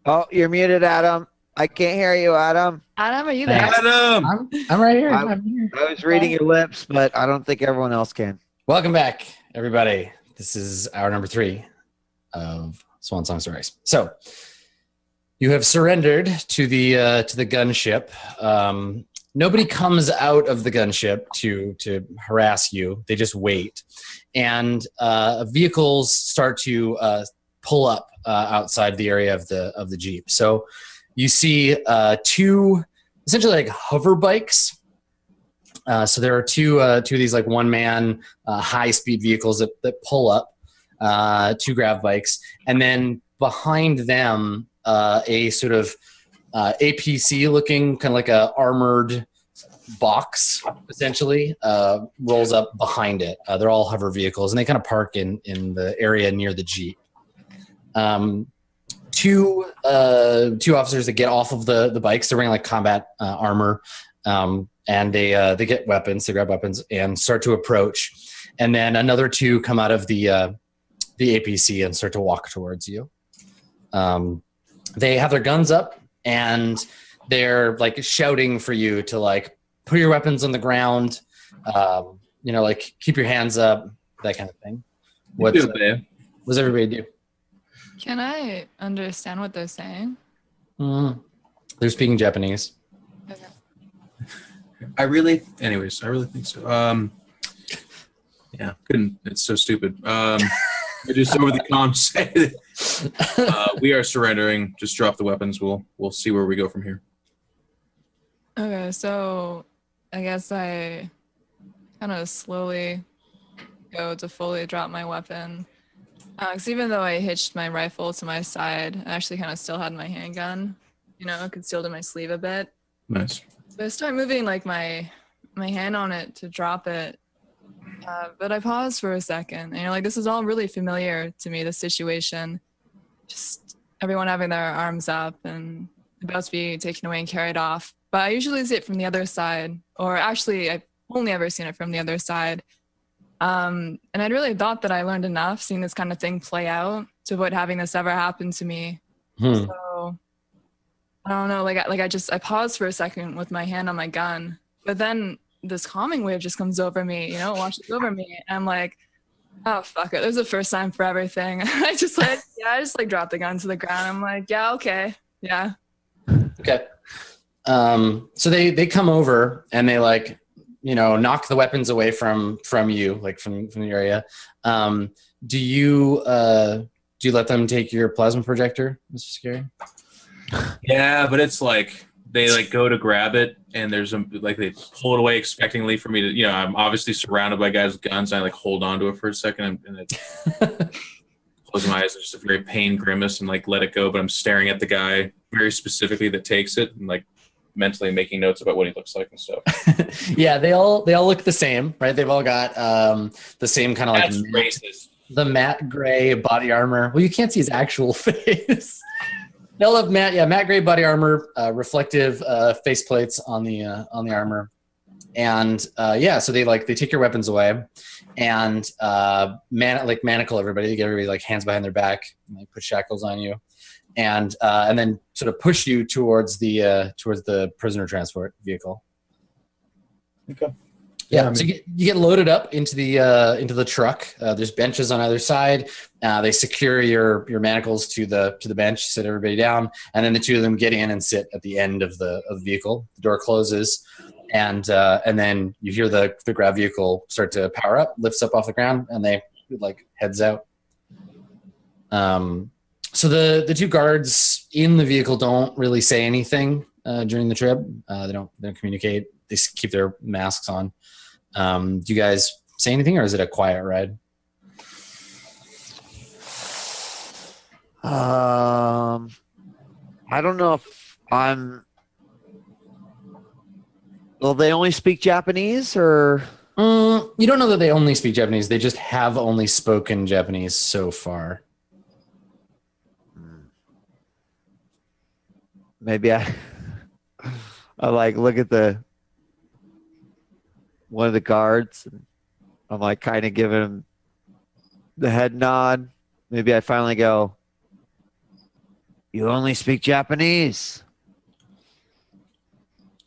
Oh, you're muted, Adam. I can't hear you, Adam. Adam, are you there? Adam! I'm right here. I was reading your lips, but I don't think everyone else can. Welcome back, everybody. This is hour number 3 of Swan Song Stories. So, you have surrendered to the gunship. Nobody comes out of the gunship to harass you. They just wait, and vehicles start to pull up outside the area of the Jeep. So, you see two essentially like hover bikes. So there are two of these like one-man high-speed vehicles that pull up, 2 grav bikes, and then behind them a sort of APC-looking kind of like a armored box, essentially, rolls up behind it. They're all hover vehicles, and they kind of park in the area near the Jeep. Two officers that get off of the bikes. They're wearing like combat armor. And they get weapons, they grab weapons and start to approach. And then another 2 come out of the APC and start to walk towards you. They have their guns up and they're like shouting for you to like put your weapons on the ground, like keep your hands up, that kind of thing. What does everybody do? Can I understand what they're saying? They're speaking Japanese. Okay. I really think so. Yeah, couldn't. It's so stupid. I just over the comm say we are surrendering. Just drop the weapons. We'll see where we go from here. Okay, so I guess I kind of slowly go to fully drop my weapon. Because even though I hitched my rifle to my side, I actually kind of still had my handgun, concealed in my sleeve a bit. Nice. So I start moving like my hand on it to drop it, but I pause for a second. And this is all really familiar to me, this situation. Just everyone having their arms up and about to be taken away and carried off. But I usually see it from the other side, or actually I've only ever seen it from the other side. And I'd really thought that I learned enough seeing this kind of thing play out to avoid having this ever happen to me. So I don't know, I paused for a second with my hand on my gun, but then this calming wave just comes over me, washes over me. And I'm like, oh, fuck it. There's a first time for everything. I just dropped the gun to the ground. I'm like, yeah, okay. Yeah. Okay. So they come over and they knock the weapons away from you, like from the area. Do you let them take your plasma projector, Mr. Scary? Yeah, but it's like they go to grab it and there's they pull it away expectingly for me to, I'm obviously surrounded by guys with guns. And I hold on to it for a second and I close my eyes. It's just a very pain grimace and let it go. But I'm staring at the guy very specifically that takes it and mentally making notes about what he looks like and stuff. Yeah, they all look the same, right? They've all got the same kind of racist. The matte gray body armor. Well, you can't see his actual face. They'll have matte gray body armor, reflective face plates on the armor, and so they take your weapons away, and manacle everybody. They get everybody hands behind their back, and they put shackles on you, and then sort of push you towards the prisoner transport vehicle. Okay. Yeah, so you get loaded up into the truck. There's benches on either side. They secure your manacles to the bench, sit everybody down, and then the 2 of them get in and sit at the end of the vehicle. The door closes, and then you hear the grav vehicle start to power up, lifts up off the ground, and they heads out. So the 2 guards in the vehicle don't really say anything during the trip. They don't communicate. They keep their masks on. Do you guys say anything, or is it a quiet ride? I don't know if Will they only speak Japanese, or? You don't know that they only speak Japanese. They just have only spoken Japanese so far. Maybe I look at one of the guards, and I'm kind of giving him the head nod, maybe I finally go, you only speak Japanese.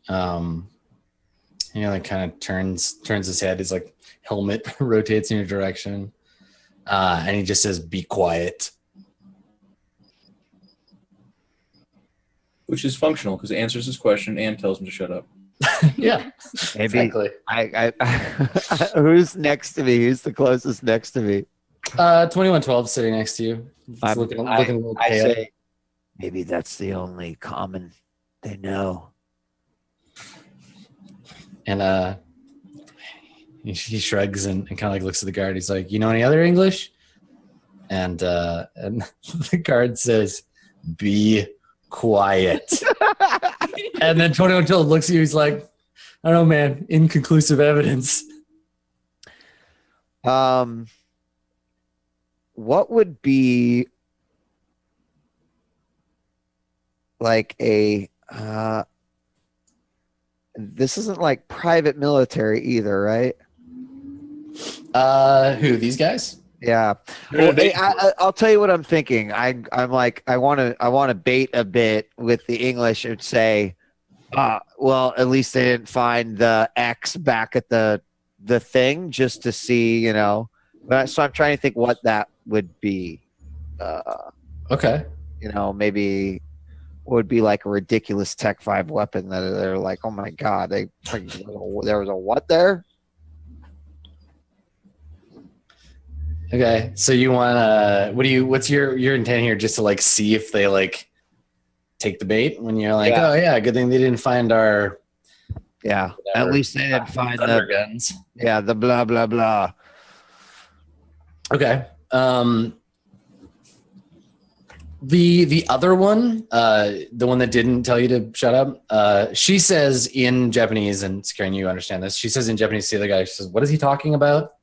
He like kind of turns his head. His like helmet rotates in your direction, and he just says, "Be quiet." Which is functional because it answers his question and tells him to shut up. Yeah, Maybe exactly. Who's next to me? Who's the closest next to me? 2112 sitting next to you. It's looking a little I pale. say, maybe that's the only common they know. And he shrugs and kind of like looks at the guard. He's like, "You know any other English?" And the guard says, "Be quiet." And then 2112 looks at you. He's like, "I don't know, man. Inconclusive evidence." What would be like a this isn't like private military either, right? Who, these guys? Yeah. Well, I'll tell you what I'm thinking. I'm like I want to bait a bit with the English and say, well, at least they didn't find the X back at the thing just to see, you know. So I'm trying to think what that would be. Okay. You know, maybe would be like a ridiculous Tech 5 weapon that they're like, oh my god, there was a what there? Okay, so you want what's your intent here, just to like see if they like take the bait when you're like, oh yeah, good thing they didn't find our whatever. At least they didn't find the guns. Yeah, the blah blah blah. Okay. The other one, the one that didn't tell you to shut up, she says in Japanese, and Karen, you understand this. She says in Japanese to the other guy, she says, "What is he talking about?"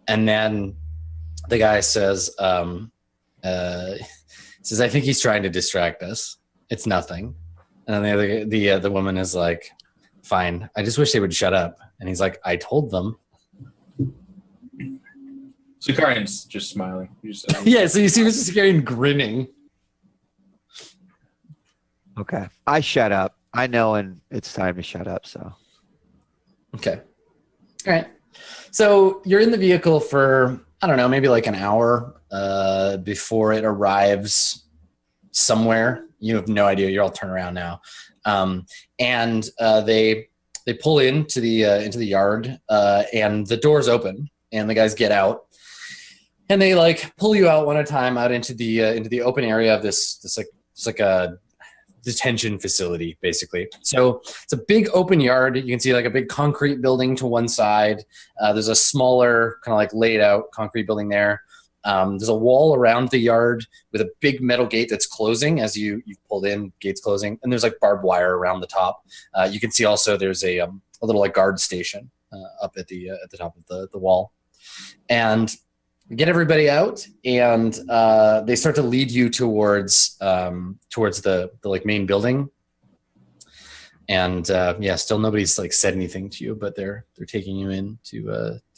And then the guy says, "says I think he's trying to distract us. It's nothing." And then the woman is like, "Fine. I just wish they would shut up." And he's like, "I told them." Zakarian's just smiling. Yeah, so you see Mr. Zakarian grinning. Okay. I shut up. I know when it's time to shut up, so. Okay. All right. So you're in the vehicle for, I don't know, maybe like an hour before it arrives somewhere. You have no idea. You're all turned around now. And they pull into the yard, and the doors open, and the guys get out. And they like pull you out one at a time out into the open area of this like a detention facility, basically. So it's a big open yard. You can see like a big concrete building to one side. There's a smaller kind of like laid out concrete building there. There's a wall around the yard with a big metal gate that's closing as you've pulled in, gates closing. And there's like barbed wire around the top. You can see also there's a little like guard station up at the top of the wall. And get everybody out, and they start to lead you towards the like main building. And still nobody's like said anything to you, but they're taking you into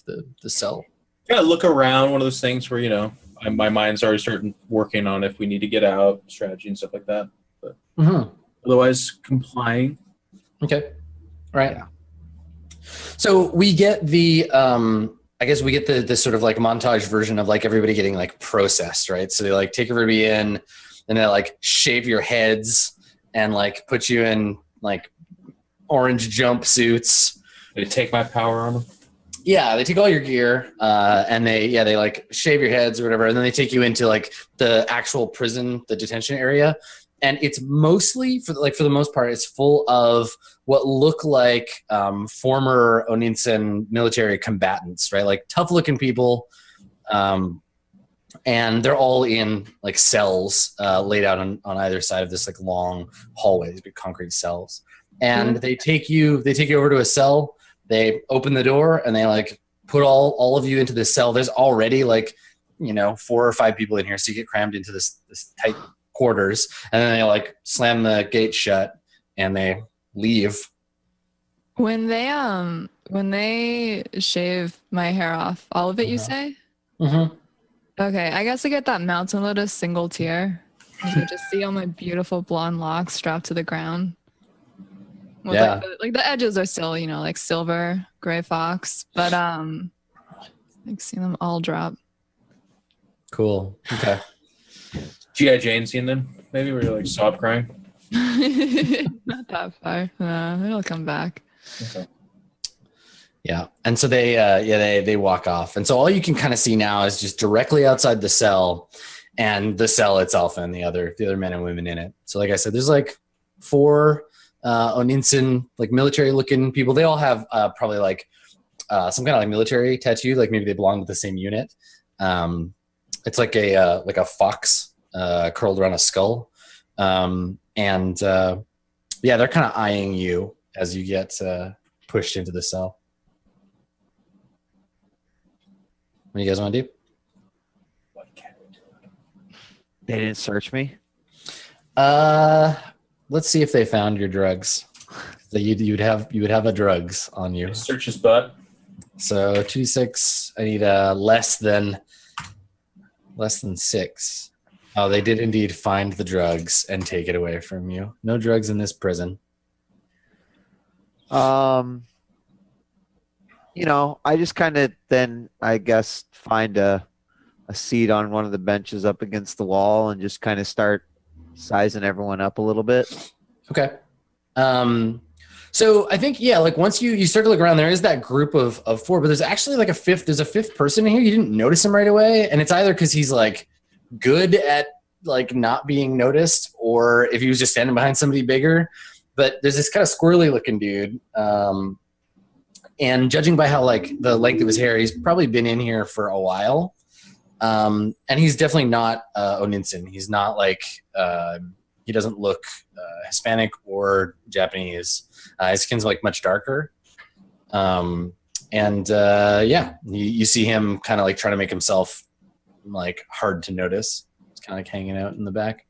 the cell. Yeah, look around. One of those things where, you know, my mind's already starting working on if we need to get out, strategy and stuff like that. But otherwise, complying. Okay, all right. Yeah. So we get the. I guess we get the sort of like montage version of like everybody getting like processed, right? So they like take everybody in, and they like shave your heads and like put you in like orange jumpsuits. They take my power armor. Yeah, they take all your gear, and they like shave your heads or whatever, and then they take you into like the actual prison, the detention area. And it's mostly for the most part, it's full of what look like former Oninsen military combatants, right? Like tough looking people. And they're all in like cells laid out on either side of this like long hallway, these big concrete cells. And they take you over to a cell. They open the door and they like put all of you into this cell. There's already like, you know, 4 or 5 people in here. So you get crammed into this tight quarters, and then they like slam the gate shut and they leave. When they shave my hair off, all of it, you say? Mm-hmm. Okay, I guess I get that Mountain Lotus single tier. You can just see all my beautiful blonde locks dropped to the ground. With Yeah. like the edges are still, like silver, gray fox, but like see them all drop. Cool. Okay. G.I. Jane scene then? Maybe where you're like sob crying? Not that far. It'll come back. Okay. Yeah. And so they walk off. And so all you can kind of see now is just directly outside the cell and the cell itself and the other men and women in it. So like I said, there's like 4 Oninsen, like military looking people. They all have probably like some kind of like military tattoo, like maybe they belong to the same unit. It's like a fox curled around a skull. Yeah, they're kind of eyeing you as you get pushed into the cell. What do you guys want to do? They didn't search me. Let's see if they found your drugs. You would have a drugs on you. Search his butt. So 2d6. I need less than 6. Oh, they did indeed find the drugs and take it away from you. No drugs in this prison. I just kind of then, I guess, find a seat on one of the benches up against the wall and just kind of start sizing everyone up a little bit. Okay. So I think, yeah, like once you start to look around, there is that group of 4, but there's actually like there's a 5th person in here. You didn't notice him right away. And it's either because he's like good at like not being noticed, or if he was just standing behind somebody bigger. But there's this kind of squirrely looking dude. And judging by how like the length of his hair, he's probably been in here for a while. And he's definitely not Oninsen. He's not like he doesn't look Hispanic or Japanese. His skin's like much darker. Yeah, you see him kind of like trying to make himself like hard to notice. He's kind of like hanging out in the back.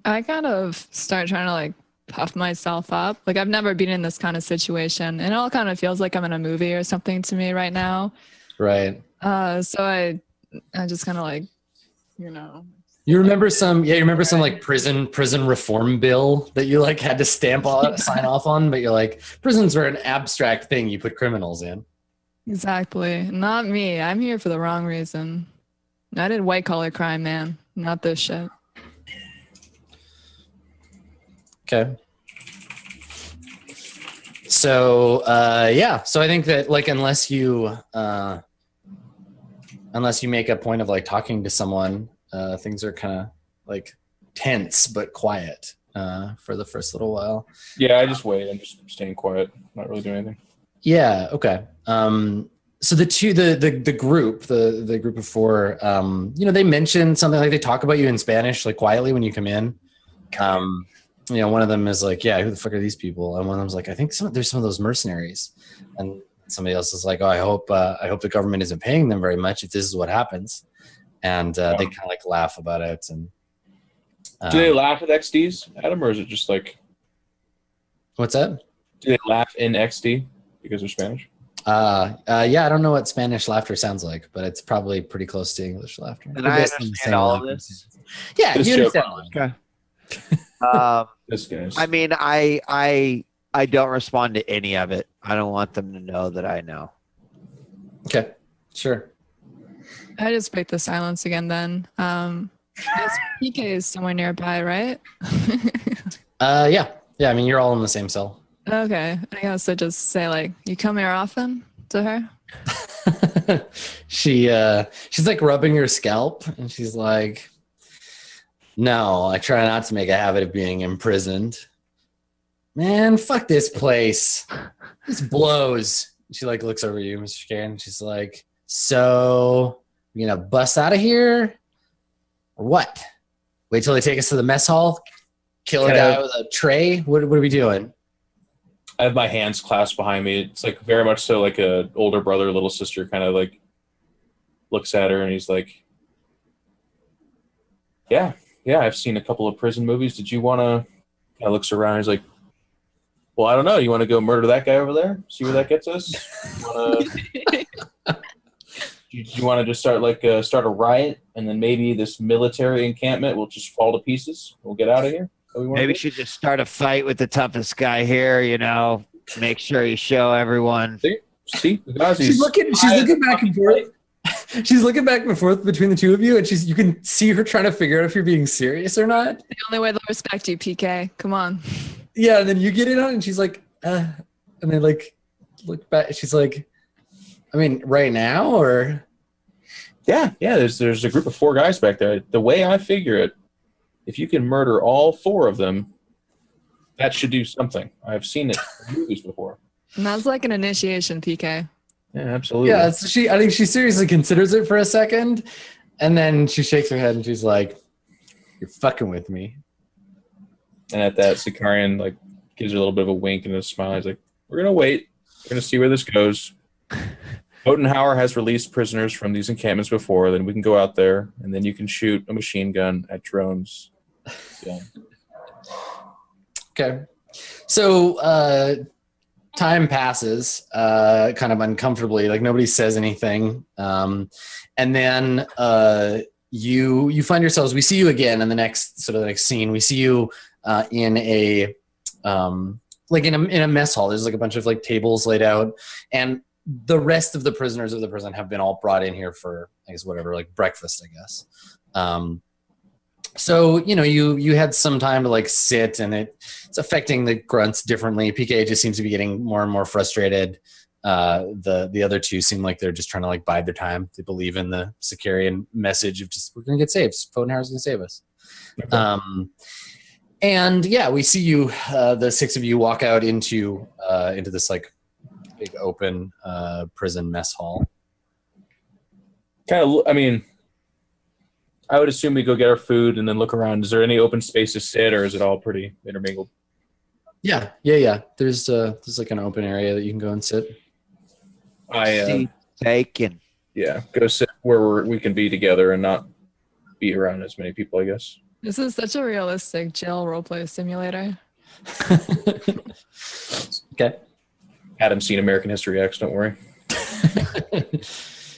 I kind of start trying to like puff myself up. Like I've never been in this kind of situation, and it all kind of feels like I'm in a movie or something to me right now. Right. So I just kind of like, You remember some like prison reform bill that you like had to sign off on, but you're like, prisons are an abstract thing you put criminals in. Exactly. Not me. I'm here for the wrong reason. I did white collar crime, man. Not this shit. Okay. So yeah. So I think that like unless you make a point of like talking to someone, things are kind of like tense but quiet for the first little while. Yeah, I just wait. I'm just staying quiet, not really doing anything. Yeah. Okay. So the group of 4, they mention something like they talk about you in Spanish, like quietly when you come in. One of them is like, yeah, who the fuck are these people? And one of them's like, I think there's some of those mercenaries. And somebody else is like, oh, I hope the government isn't paying them very much if this is what happens. And they kind of like laugh about it. And do they laugh at XDs, Adam, or is it just like? What's that? Do they laugh in XD because they're Spanish? Yeah, I don't know what Spanish laughter sounds like, but it's probably pretty close to English laughter. And I understand all of this. Yeah, you understand. Okay. This guy's. I mean, I don't respond to any of it. I don't want them to know that I know. Okay, sure. I just break the silence again then. PK is somewhere nearby, right? Yeah. I mean, you're all in the same cell. Okay. I guess I just say like, you come here often to her? She's like rubbing your scalp and she's like, no, I try not to make a habit of being imprisoned. Man, fuck this place. This blows. She like looks over you, Mr. Karen, and she's like, so you gonna bust out of here or what? Wait till they take us to the mess hall? Kill a guy with a tray? What are we doing? I have my hands clasped behind me. It's like very much so like a older brother, little sister kind of like looks at her and he's like, yeah, I've seen a couple of prison movies. Did you want to, kind of looks around. He's like, well, I don't know. You want to go murder that guy over there? See where that gets us? Do you want to just start a riot, and then maybe this military encampment will just fall to pieces? We'll get out of here. Maybe you should just start a fight with the toughest guy here. Make sure you show everyone. See, she's looking back and forth. She's looking back and forth between the two of you, and you can see her trying to figure out if you're being serious or not. The only way they'll respect you, PK. Come on. Yeah, and then you get in on it, and she's like, and then look back. She's like, I mean, right now, or yeah. There's a group of 4 guys back there. The way I figure it, if you can murder all 4 of them, that should do something. I've seen it in movies before. And that's like an initiation, PK. Yeah, absolutely. Yeah, I think she seriously considers it for a second, and then she shakes her head and she's like, "You're fucking with me." And at that, Sicarian gives her a little bit of a wink and a smile. He's like, "We're gonna wait. We're gonna see where this goes. Botenhauer has released prisoners from these encampments before. Then we can go out there, and then you can shoot a machine gun at drones." Yeah. Okay. So time passes kind of uncomfortably, nobody says anything. And then you find yourselves, we see you again in the next scene. We see you in a in a mess hall. There's a bunch of tables laid out, and the rest of the prisoners of the prison have been all brought in here for, I guess, whatever, breakfast, I guess. So, you had some time to sit, and it's affecting the grunts differently. PK just seems to be getting more and more frustrated. The other 2 seem like they're just trying to bide their time. They believe in the Sicarian message of just, we're going to get saved. Botenhauer's going to save us. Okay. And yeah, we see you, the 6 of you walk out into this big open prison mess hall. I would assume we go get our food and then look around. Is there any open space to sit, or is it all pretty intermingled? Yeah. There's an open area that you can go and sit. Taken. Yeah, go sit where we can be together and not be around as many people, I guess. This is such a realistic jail roleplay simulator. Okay. Adam's seen American History X, don't worry.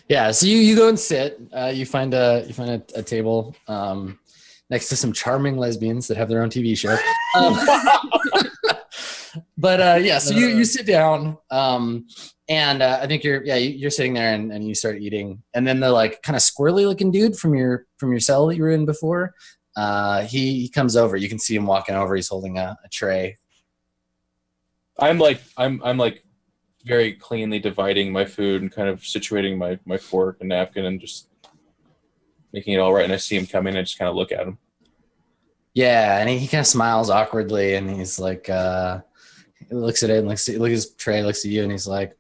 Yeah, so you go and sit. You find a table next to some charming lesbians that have their own TV show. But yeah, so you sit down, and I think you're sitting there and you start eating, and then the kind of squirrely looking dude from your cell that you were in before, he comes over. You can see him walking over. He's holding a tray. I'm very cleanly dividing my food and kind of situating my fork and napkin and just making it all right. And I see him come in, and I just kind of look at him. Yeah, and he kind of smiles awkwardly, and he's like, he looks at it and looks at his tray, looks at you, and he's like,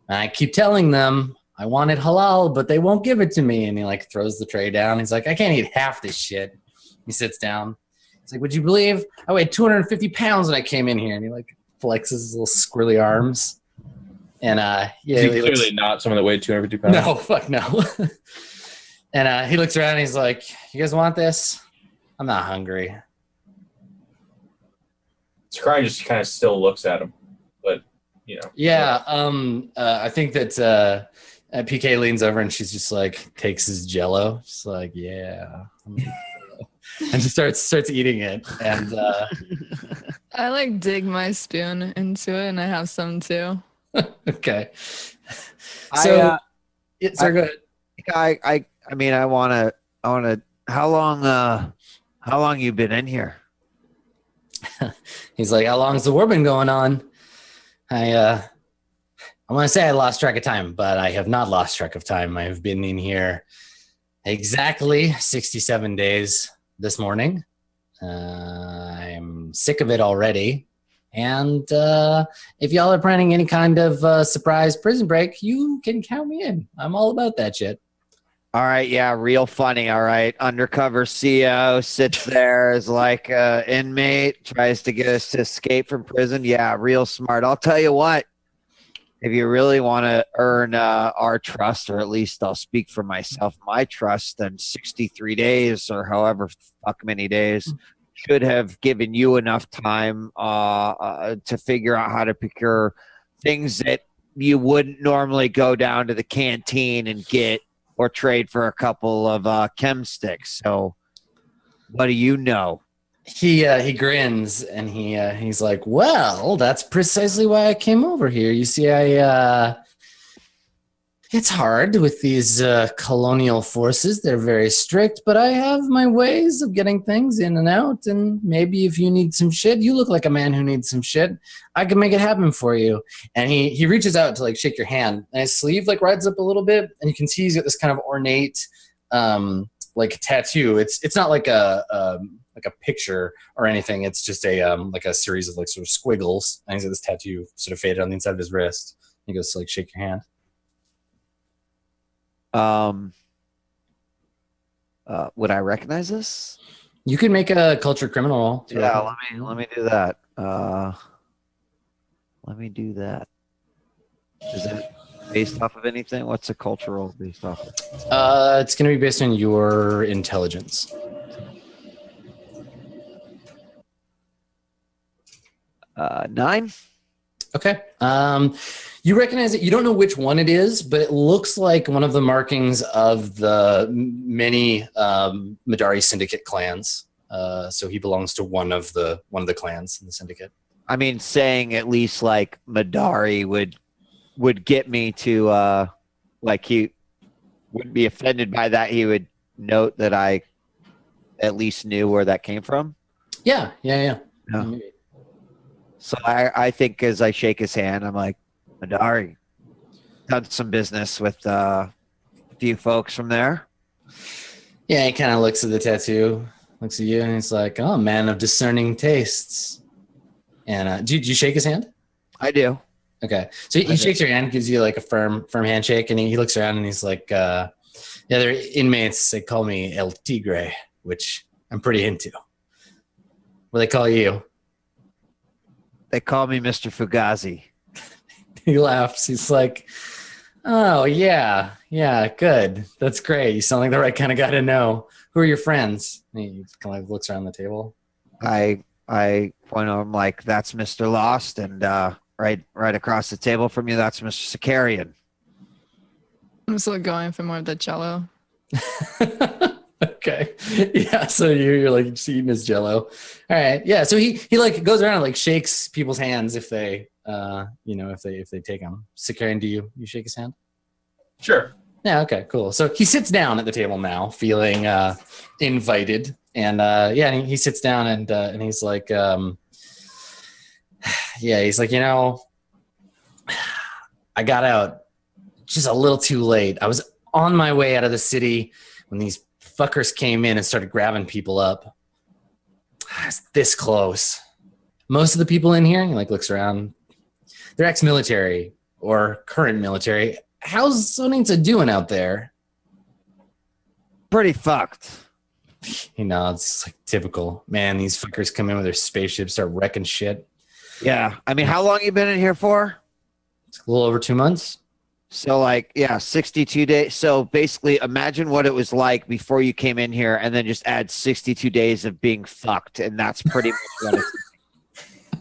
I keep telling them I want it halal, but they won't give it to me. And he throws the tray down. He's like, I can't eat half this shit. He sits down. He's like, would you believe I weighed 250 pounds when I came in here? And he flexes his little squirrely arms. And he's clearly not someone that weighed 250 pounds. No, fuck no. And he looks around and he's like, you guys want this? I'm not hungry. Scry just kind of still looks at him, but Yeah, I think that PK leans over and she's just takes his Jello, just yeah, and just starts eating it. And I dig my spoon into it, and I have some too. Okay. So, sorry, go ahead. I want to. How long you been in here? He's like, how long has the war been going on? I want to say I lost track of time, but I have not lost track of time. I have been in here exactly 67 days this morning. I'm sick of it already. And if y'all are planning any kind of surprise prison break, you can count me in. I'm all about that shit. All right, yeah, real funny. All right, undercover CO sits there as inmate, tries to get us to escape from prison. Yeah, real smart. I'll tell you what, if you really want to earn our trust, or at least I'll speak for myself, my trust, then 63 days or however fuck many days should have given you enough time to figure out how to procure things that you wouldn't normally go down to the canteen and get or trade for a couple of chem sticks. So what do you know? He grins and he's like, well, that's precisely why I came over here. You see, it's hard with these colonial forces. They're very strict, but I have my ways of getting things in and out. And maybe if you need some shit, you look like a man who needs some shit. I can make it happen for you. And he reaches out to like shake your hand, and his sleeve like rides up a little bit, and you can see he's got this kind of ornate like tattoo. It's not like a picture or anything. It's just a like a series of like sort of squiggles, and he's got this tattoo sort of faded on the inside of his wrist. He goes to like shake your hand. Would I recognize this? You can make a culture criminal roll. Yeah, let me do that. Let me do that. Is it based off of anything? What's a cultural based off of? It's going to be based on your intelligence. 9. Okay. You recognize it. You don't know which one it is, but it looks like one of the markings of the many Madari syndicate clans. So he belongs to one of the clans in the syndicate. I mean, saying at least like Madari would get me to like he wouldn't be offended by that. He would note that I at least knew where that came from. Yeah. So I think as I shake his hand, I'm like, Madari, done some business with a few folks from there. Yeah, he kind of looks at the tattoo, looks at you, and he's like, oh, man of discerning tastes. And do you shake his hand? I do. Okay. So he shakes your hand, gives you like a firm handshake, and he looks around and he's like, yeah, they're inmates. They call me El Tigre, which I'm pretty into. What do they call you? They call me Mr. Fugazi. He laughs. He's like, oh, yeah, good. That's great. You sound like the right kind of guy to know. Who are your friends? And he kind of like looks around the table. I point over, I'm like, that's Mr. Lost, and right across the table from you, that's Mr. Sicarian. I'm still going for more of the jello. Okay. Yeah, so you're like just eating his jello. All right. Yeah, so he like goes around and like shakes people's hands if they if they take him. Sicarian, do you shake his hand? Sure. Yeah, okay, cool. So he sits down at the table now, feeling invited. And and he sits down and he's like he's like, I got out just a little too late. I was on my way out of the city when these fuckers came in and started grabbing people up. I was this close. Most of the people in here, he like looks around, they're ex-military or current military. How's Sonita doing out there? Pretty fucked. He nods. It's like typical. Man, these fuckers come in with their spaceships, start wrecking shit. Yeah. I mean, how long you been in here for? It's a little over 2 months. So 62 days. So basically imagine what it was like before you came in here and then just add 62 days of being fucked. And that's pretty much what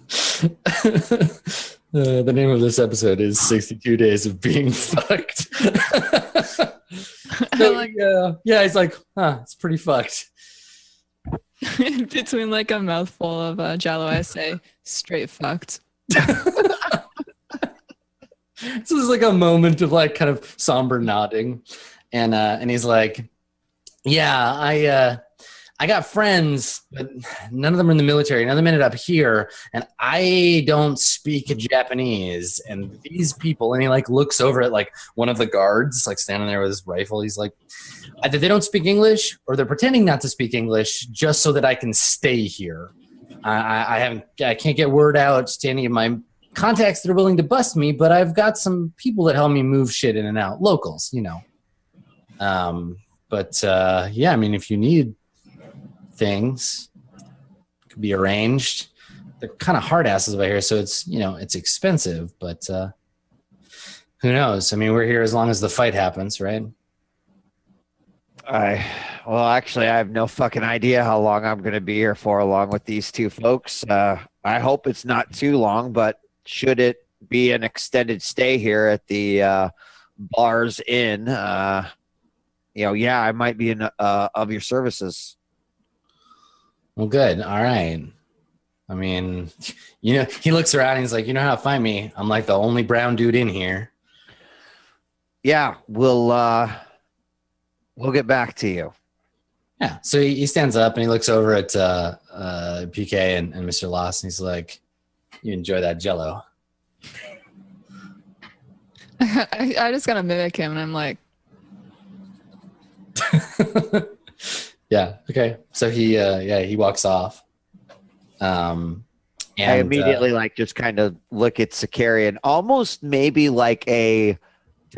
it's. The name of this episode is 62 Days of Being Fucked. He's like, it's pretty fucked. Between like a mouthful of jello, I say, straight fucked. So there's like a moment of like kind of somber nodding, and he's like, I got friends, but none of them are in the military. None of them ended up here, and I don't speak Japanese. And these people, and he like looks over at like one of the guards, like standing there with his rifle. He's like, either they don't speak English or they're pretending not to speak English just so that I can stay here. I can't get word out to any of my contacts that are willing to bust me, but I've got some people that help me move shit in and out, locals, I mean, if you need things, it could be arranged. They're kind of hard asses over here, so it's it's expensive, but who knows? I mean, we're here as long as the fight happens, right? Actually, I have no fucking idea how long I'm going to be here for along with these two folks. I hope it's not too long, but should it be an extended stay here at the Bars Inn, yeah, I might be in of your services. Well, good. All right. I mean, he looks around and he's like, you know how to find me. I'm like the only brown dude in here. Yeah, we'll get back to you. Yeah. So he stands up and he looks over at PK and Mr. Lost, and he's like, you enjoy that Jello. I just gotta mimic him, and I'm like, yeah. Okay. So he walks off. And I immediately just kind of look at Sicarian, almost maybe like did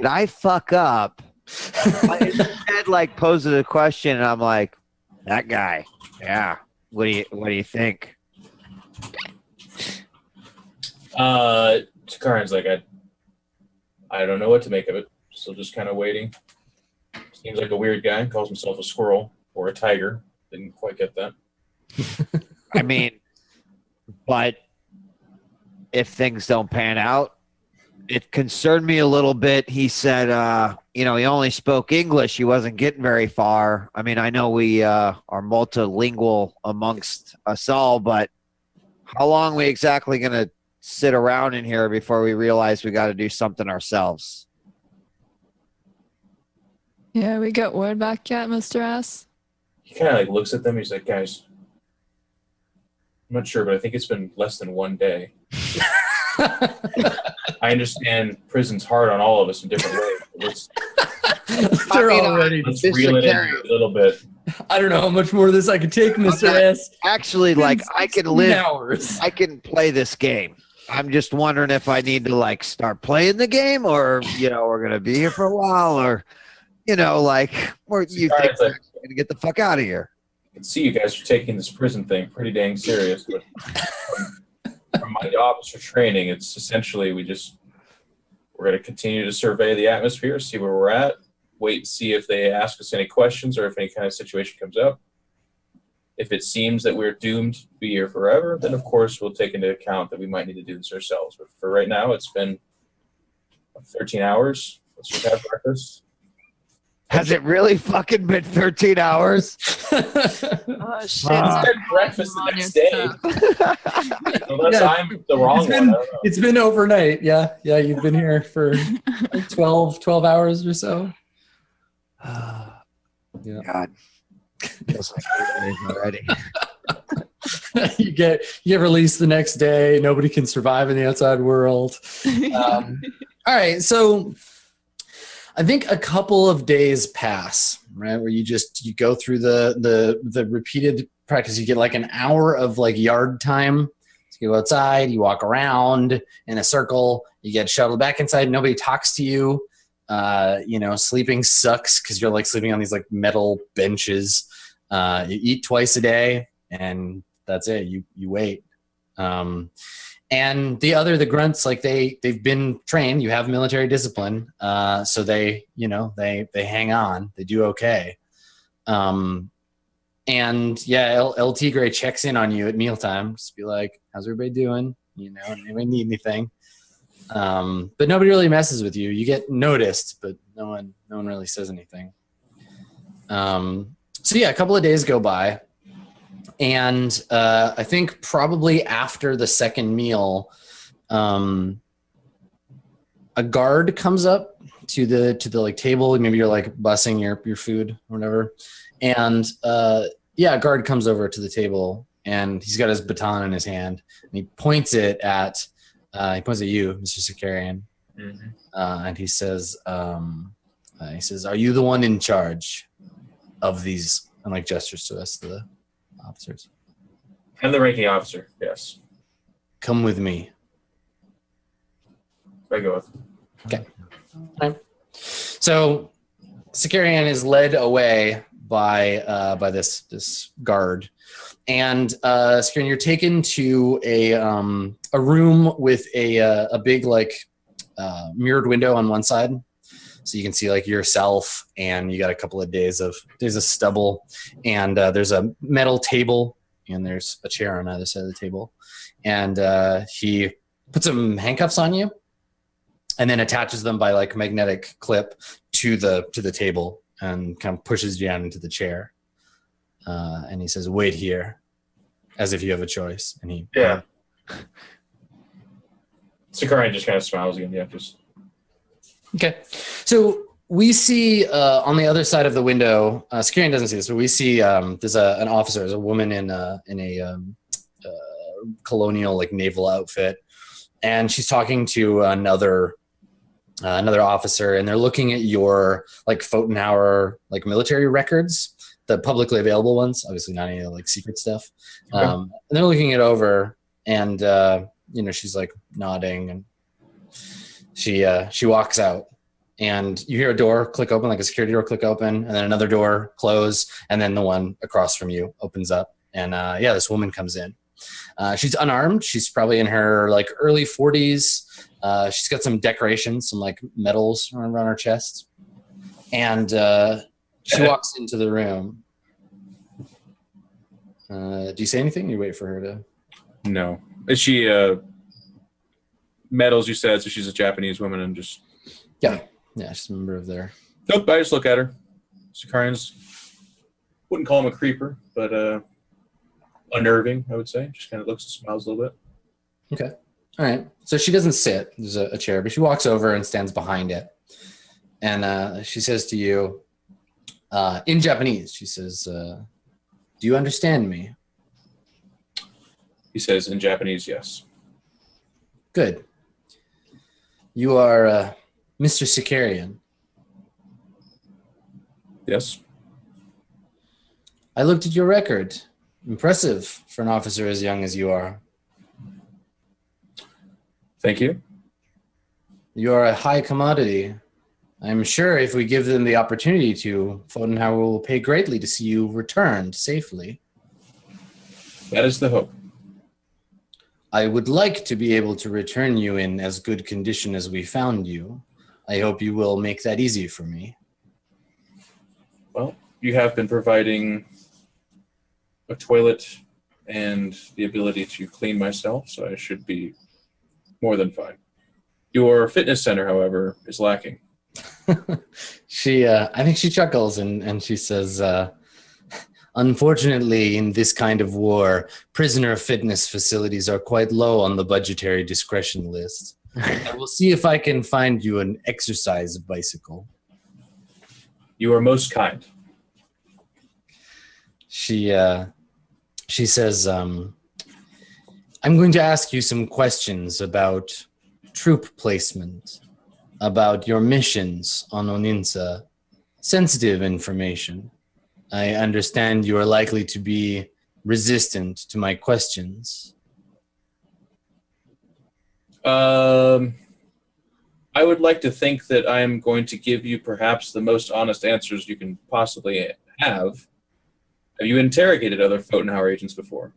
I fuck up? His head poses a question, and I'm like, that guy. Yeah. What do you think? Sicarian's like, I don't know what to make of it. Still just kind of waiting. Seems like a weird guy. Calls himself a squirrel or a tiger. Didn't quite get that. I mean, but if things don't pan out, it concerned me a little bit. He said, he only spoke English. He wasn't getting very far. I mean, I know we are multilingual amongst us all, but how long are we exactly going to sit around in here before we realize we got to do something ourselves? yeah, we got word back yet, Mr. S? He kind of looks at them. He's like, guys, I'm not sure, but I think it's been less than 1 day. I understand prison's hard on all of us in different ways. Let's reel it in a little bit. I don't know how much more of this I can take, Mr. S. Actually, I can live hours. I can play this game. I'm just wondering if I need to start playing the game, or we're gonna be here for a while, or where you think we're gonna get the fuck out of here. I can see you guys are taking this prison thing pretty dang serious, but from my officer training, it's essentially we're going to continue to survey the atmosphere, see where we're at, wait and see if they ask us any questions or if any kind of situation comes up. If it seems that we're doomed to be here forever, then of course we'll take into account that we might need to do this ourselves. But for right now, it's been 13 hours. Let's just have breakfast. Has it really fucking been 13 hours? Oh, shit. Breakfast the next day. Unless I'm the wrong one. It's been overnight. Yeah. Yeah. You've been here for 12 hours or so. Yeah. God. Feels like already. You get released the next day. Nobody can survive in the outside world. All right. So I think a couple of days pass, right? Where you go through the repeated practice. You get an hour of yard time. So you go outside, you walk around in a circle, you get shuttled back inside. Nobody talks to you. Sleeping sucks because you're sleeping on these metal benches. You eat twice a day, and that's it. You wait. And the grunts, they've been trained. You have military discipline, so they hang on. They do okay. And yeah, LT Gray checks in on you at mealtime. Just be like, "How's everybody doing? Anybody need anything?" But nobody really messes with you. You get noticed, but no one really says anything. So yeah, a couple of days go by. And I think probably after the second meal, a guard comes up to the table. Maybe you're bussing your food or whatever. And a guard comes over to the table, and he's got his baton in his hand, and he points it at you, Mr. Sicarian. Mm-hmm. And he says, "Are you the one in charge of these?" And gestures to us, to the officers. I'm the ranking officer, yes. Come with me. I go with. Okay. So Sicarian is led away by this guard, and Sicarian, you're taken to a room with a big mirrored window on one side. So you can see yourself, and you got a couple of days of stubble, and there's a metal table, and there's a chair on either side of the table, and he puts some handcuffs on you, and then attaches them by magnetic clip to the table, and kind of pushes you down into the chair. And he says, "Wait here," as if you have a choice. And he Sakari just kind of smiles again. Yeah, just okay. So we see on the other side of the window. Sakarian doesn't see this, but we see there's an officer, there's a woman in a colonial like naval outfit, and she's talking to another officer, and they're looking at your like Pfotenhauer like military records, the publicly available ones, obviously not any like secret stuff. Okay. And they're looking it over, and she's like nodding, and she walks out, and you hear a door click open, like a security door click open, and then another door close, and then the one across from you opens up, and this woman comes in. She's unarmed. She's probably in her like early 40s. She's got some decorations, some like medals around her chest, and she walks into the room. Do you say anything? You wait for her to. no. Is she medals? You said so. She's a Japanese woman, and just Yeah, she's a member of their. nope. I just look at her. Sakarian's wouldn't call him a creeper, but unnerving, I would say. Just kind of looks and smiles a little bit. Okay. All right. So she doesn't sit. There's a chair, but she walks over and stands behind it. And she says to you, in Japanese, she says, "Do you understand me?" He says in Japanese, yes. Good. You are Mr. Sakarian. Yes. I looked at your record. Impressive for an officer as young as you are. Thank you. You are a high commodity. I'm sure if we give them the opportunity to, Pfotenhauer will pay greatly to see you returned safely. That is the hope. I would like to be able to return you in as good condition as we found you. I hope you will make that easy for me. Well, you have been providing a toilet and the ability to clean myself, so I should be more than fine. Your fitness center, however, is lacking. I think she chuckles and she says, unfortunately, in this kind of war, prisoner fitness facilities are quite low on the budgetary discretion list. I will see if I can find you an exercise bicycle. You are most kind. She says, I'm going to ask you some questions about troop placement, about your missions on Oninsa, sensitive information. I understand you are likely to be resistant to my questions. I would like to think that I am going to give you perhaps the most honest answers you can possibly have. Have you interrogated other Pfotenhauer agents before?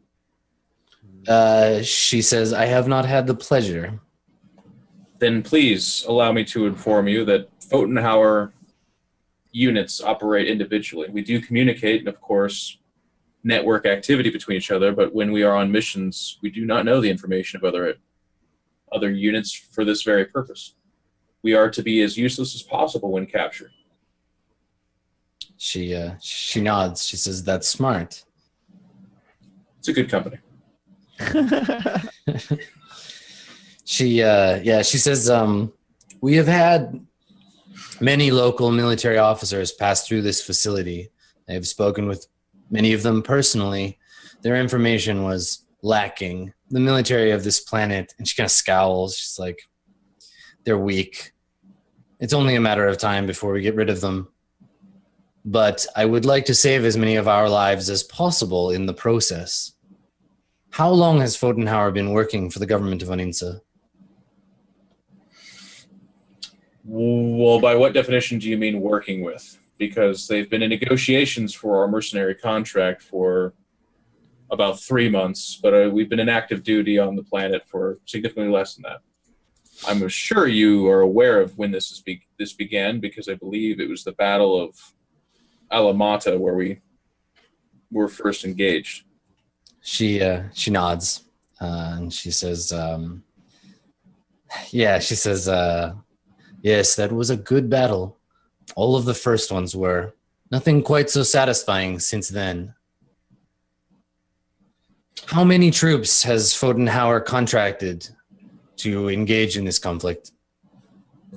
She says, I have not had the pleasure. Then please allow me to inform you that Pfotenhauer units operate individually. We do communicate and, of course, network activity between each other, but when we are on missions, we do not know the information of other units for this very purpose. We are to be as useless as possible when captured. She nods. She says, that's smart. It's a good company. She says, we have had many local military officers pass through this facility. I have spoken with many of them personally. Their information was lacking. The military of this planet, and she kind of scowls. She's like, they're weak. It's only a matter of time before we get rid of them. But I would like to save as many of our lives as possible in the process. How long has Pfotenhauer been working for the government of Oninsa? Well, by what definition do you mean working with? Because they've been in negotiations for our mercenary contract for about 3 months, but we've been in active duty on the planet for significantly less than that. I'm sure you are aware of when this began, because I believe it was the Battle of Alamata where we were first engaged. She nods and she says, yes, that was a good battle. All of the first ones were. Nothing quite so satisfying since then. How many troops has Fodenhauer contracted to engage in this conflict?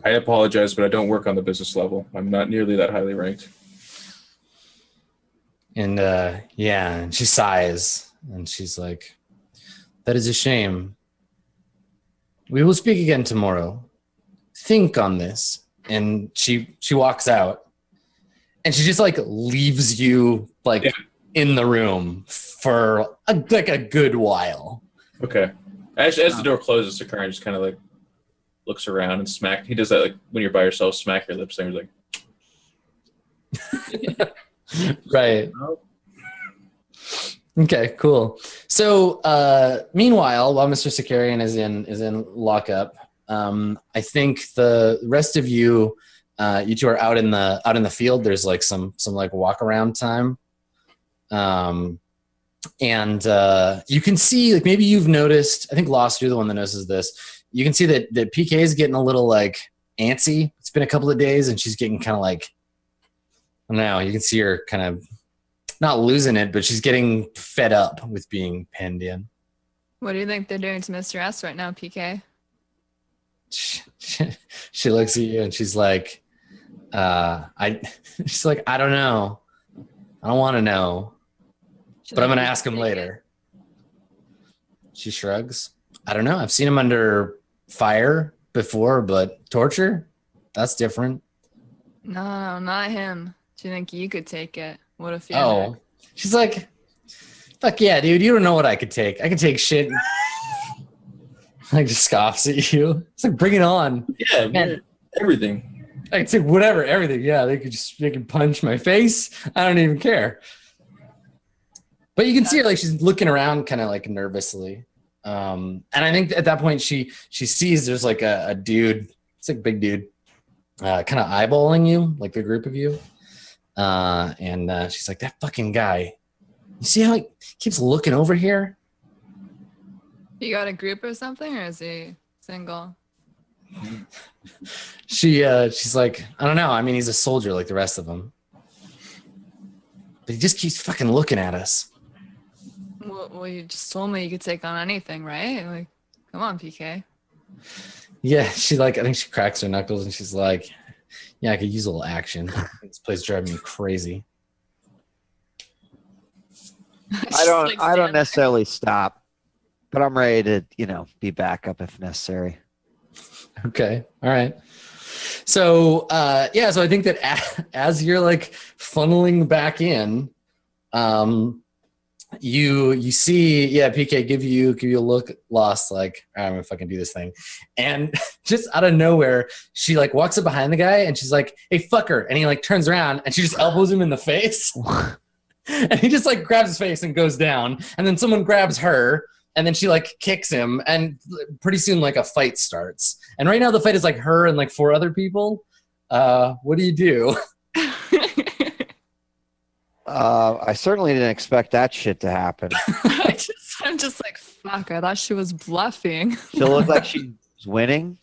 I apologize, but I don't work on the business level. I'm not nearly that highly ranked. And and she sighs and she's like, that is a shame. We will speak again tomorrow. Think on this. And she walks out and she just like leaves you like in the room for a good while. Okay. As the door closes, Sakaran just kind of like looks around and he does that like when you're by yourself, smack your lips and he's like, right. Okay, cool. So meanwhile, while Mr. Sakarian is in lockup, I think the rest of you, you two are out in the field. There's like some like walk around time, and you can see like maybe you've noticed. I think Lost, you're the one that notices this. You can see that PK is getting a little like antsy. It's been a couple of days, and she's getting kind of like, I don't know. You can see her kind of not losing it, but she's getting fed up with being penned in. What do you think they're doing to Mr. S right now, PK? She looks at you and she's like, she's like, I don't know. I don't want to know, but I'm going to ask him later. She shrugs. I don't know. I've seen him under fire before, but torture? That's different. No, not him. Do you think you could take it? What if you? Oh, she's like, fuck yeah, dude. You don't know what I could take. I could take shit. Like just scoffs at you. It's like, bring it on. Yeah, man. Everything. I can take whatever, everything. Yeah, they can punch my face. I don't even care. But you can see her like she's looking around kind of like nervously. And I think at that point she sees there's like a dude, it's like a big dude, kind of eyeballing you, like the group of you. And she's like, that fucking guy. You see how he keeps looking over here? You got a group or something, or is he single? She's like, I don't know. I mean, he's a soldier like the rest of them. But he just keeps fucking looking at us. Well, you just told me you could take on anything, right? Like, come on, PK. Yeah, I think she cracks her knuckles and she's like, yeah, I could use a little action. This place is driving me crazy. I don't necessarily stop, but I'm ready to, be back up if necessary. Okay. All right. So, so I think that as you're like funneling back in, you see, PK give you a look lost, like, all right, I'm gonna fucking do this thing. And just out of nowhere, she like walks up behind the guy and she's like, hey, fucker. And he like turns around and she just elbows him in the face. And he just like grabs his face and goes down. And then someone grabs her and then she like kicks him. And pretty soon like a fight starts. And right now the fight is like her and like 4 other people. What do you do? I certainly didn't expect that shit to happen. I'm just like, fuck, I thought she was bluffing. She'll look like she's winning.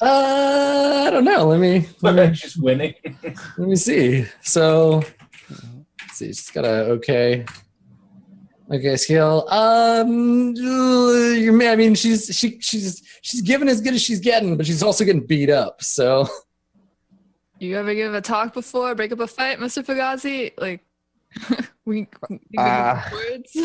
I don't know. Let me she's winning. Let me see. So let's see. She's got a okay skill. I mean, she's giving as good as she's getting, but she's also getting beat up. So you ever give a talk before, break up a fight, Mr. Fugazi? Like, we words.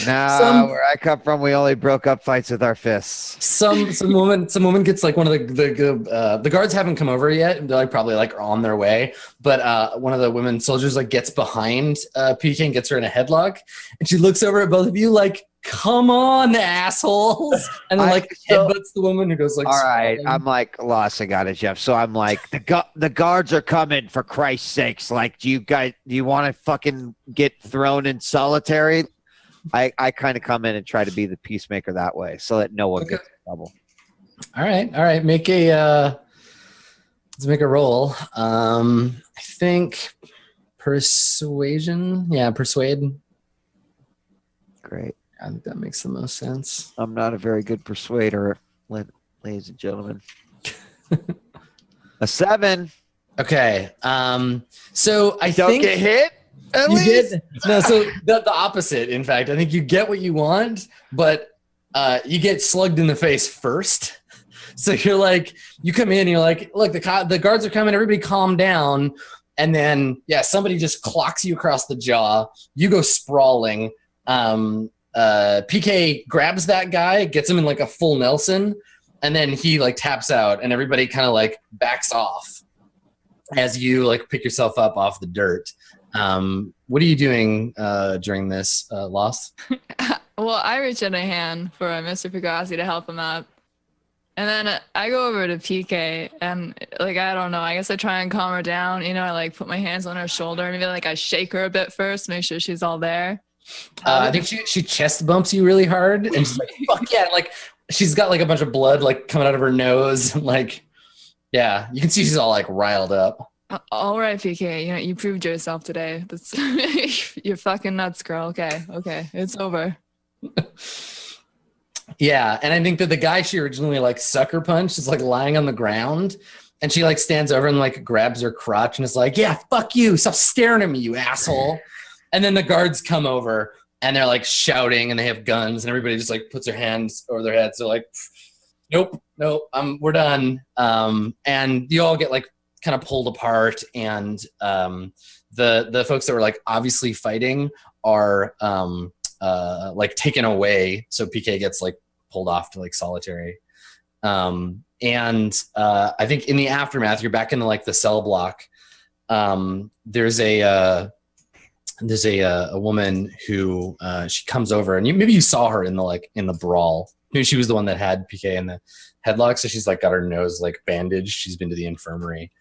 No, where I come from, we only broke up fights with our fists. Some woman gets like one of the guards haven't come over yet. They're like probably like on their way, but one of the women soldiers like gets behind PK and gets her in a headlock, and she looks over at both of you like, "Come on, assholes!" And then like headbutts the woman who goes like, "All right." I'm like, "Lost, I got it, Geoff." So I'm like, the guards are coming, for Christ's sakes! Like, do you want to fucking get thrown in solitary? I kind of come in and try to be the peacemaker that way, so that no one gets in trouble. All right. Let's make a roll. I think persuasion. Yeah, persuade. Great. I think that makes the most sense. I'm not a very good persuader, ladies and gentlemen. A 7. Okay. So I Don't think get hit. At you least. get no. So the opposite. In fact, I think you get what you want, but you get slugged in the face first. So you're like, you come in, and you're like, look, the guards are coming. Everybody, calm down. And then somebody just clocks you across the jaw. You go sprawling. PK grabs that guy, gets him in like a full Nelson, and then he like taps out, and everybody kind of like backs off as you like pick yourself up off the dirt. What are you doing during this loss? Well, I reach out a hand for Mr. Pigossi to help him up. And then I go over to PK and like, I don't know, I guess I try and calm her down. You know, I like put my hands on her shoulder. Maybe like I shake her a bit first, make sure she's all there. I think she chest bumps you really hard and she's like, fuck yeah. Like she's got like a bunch of blood like coming out of her nose. Like, yeah, you can see she's all like riled up. All right, PK, you know, you proved yourself today. That's you're fucking nuts, girl. Okay, it's over. Yeah, and I think that the guy she originally like sucker punched is like lying on the ground, and she like stands over and like grabs her crotch and is like, "Yeah, fuck you! Stop staring at me, you asshole!" And then the guards come over and they're like shouting and they have guns and everybody just like puts their hands over their heads. They're like, "Nope, we're done." And you all get like kind of pulled apart, and the folks that were like obviously fighting are like taken away, so PK gets like pulled off to like solitary. And I think in the aftermath, you're back into like the cell block. There's a woman who she comes over, and maybe you saw her in the brawl. Maybe she was the one that had PK in the headlock, so she's like got her nose like bandaged. She's been to the infirmary.